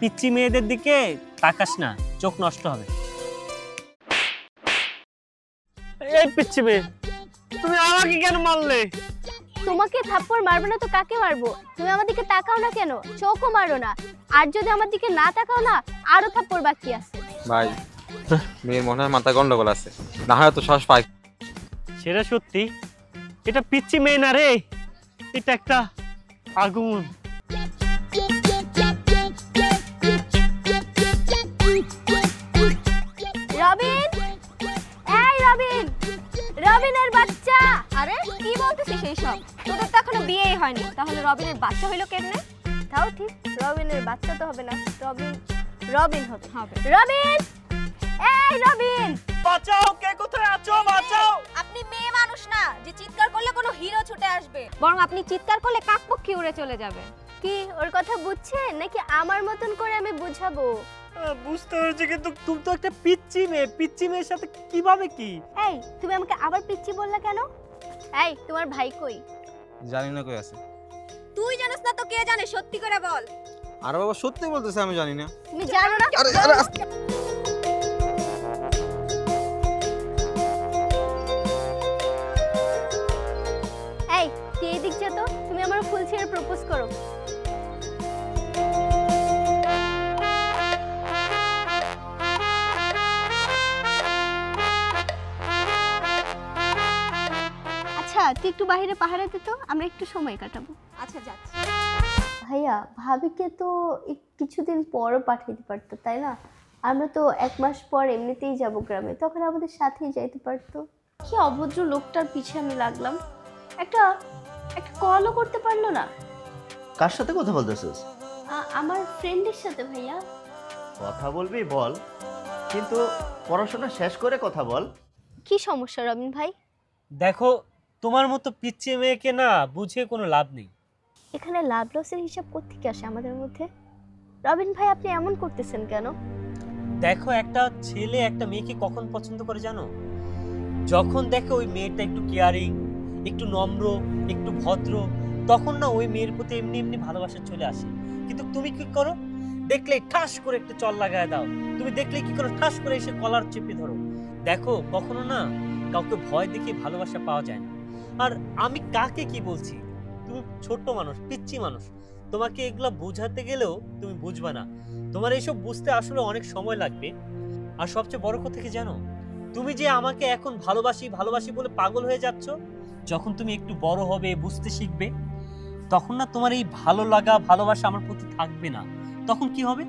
পিচ্চি মেয়েদের দিকে তাকাস না, চোখ নষ্ট হবে। এই পিচ্চি মেয়ে, তুমি আমাকে কেন মারলে? তোমাকে থাপ্পড় মারবো না তো কাকে মারবো? তুমি আমার দিকে তাকাও না কেন, চোখও মারো না। আর যদি আমার দিকে না তাকাও না, আরো থাপ্পড় বাকি আছে। ভাই মেয়ের মনে হয় মাথা গন্ডগোল আছে, না হয় তো শ্বাস পায়। সেটা সত্যি, এটা পিচ্চি মেয়ে না রে, এটা একটা আগুন। রবিন, এই রবিন, রবিনের বাচ্চা। আরে কি বলতেছিস এইসব? তোদের তো এখনো বিয়েই হয়নি, তাহলে রবিনের বাচ্চা হইলো কেমনে? তাও ঠিক, রবিনের বাচ্চা তো হবে না, রবিন রবিন হবে। হবে। রবিন, এই রবিন, বাঁচাও, কে কোথায় আছো? বাঁচাও। আপনি মেয়ে মানুষ না যে চিৎকার করলে কোনো হিরো ছুটে আসবে, বরং আপনি চিৎকার করলে কাকপক্ষী উড়ে চলে যাবে। কি ওর কথা বুঝছেন নাকি আমার মতন করে আমি বুঝাবো? বুঝতে পেরেছি, কিন্তু তুমি তো একটা পিচ্চি মেয়ে, পিচ্চি মেয়ের সাথে কিভাবে কি? এই তুমি আমাকে আবার পিচ্চি বললা কেন? এই তোমার ভাই কই? জানি না কই আছে। তুই জানিস না তো কে জানে, সত্যি করে বল। আর বাবা সত্যি বলতেছে, আমি জানি না। তুমি জানো না? আরে এই তুই এদিক যা তো, তুমি আমার ফুল ছেড়ে প্রপোজ করো। আচ্ছা তুই একটু বাইরে পাহাড়ে দে তো, আমরা একটু সময় কাটাবো। আচ্ছা যাচ্ছি। ভাইয়া ভাবিকে তো কিছুদিন পরও পাঠাইতে পারতো তাই না? আমরা তো 1 মাস পর এমনিতেই যাব গ্রামে, তখন আমাদের সাথেই যাইতে পারতো। কি অভদ্র লোকটার পিছে আমি লাগলাম, একটা কলও করতে পারলো না। কার সাথে কথা বলতেছিস? আমার ফ্রেন্ডের সাথে। ভাইয়া কথা বলবি বল, কিন্তু পড়াশোনা শেষ করে কথা বল। কি সমস্যা রবিন ভাই? দেখো, তোমার মতো পিচ্চি মেয়েকে না বুঝে কোনো লাভ নেই। এখানে লাভ লসের হিসাব কোত্থেকে আসে আমাদের মধ্যে? রবিন ভাই আপনি এমন করতেছেন কেন? দেখো, একটা ছেলে একটা মেয়েকে কখন পছন্দ করে জানো? যখন দেখে ওই মেয়েটা একটু কেয়ারিং, একটু নম্র, একটু ভদ্র, তখন না ওই মেয়ের প্রতি এমনি এমনি ভালোবাসা চলে আসে। কিন্তু তুমি কি করো? দেখলেই ঠাস করে একটু চল লাগায় দাও। তুমি দেখলেই কি করো? ঠাস করে এসে কলার চেপে ধরো। দেখো, কখনো না কাউকে ভয় দেখে ভালোবাসা পাওয়া যায় না। আর আমি কাকে কি বলছি? তুমি ছোট মানুষ, পিচ্চি মানুষ, তোমাকে এগুলো বোঝাতে গেলেও তুমি বুঝবা না। তোমার এইসব বুঝতে আসলে অনেক সময় লাগবে। আর সবচেয়ে বড় কথা কি জানো? তুমি যে আমাকে এখন ভালোবাসি ভালোবাসি বলে পাগল হয়ে যাচ্ছ, যখন তুমি একটু বড় হবে, বুঝতে শিখবে, তখন না তোমার এই ভালো লাগা ভালোবাসা আমার প্রতি থাকবে না। তখন কি হবে?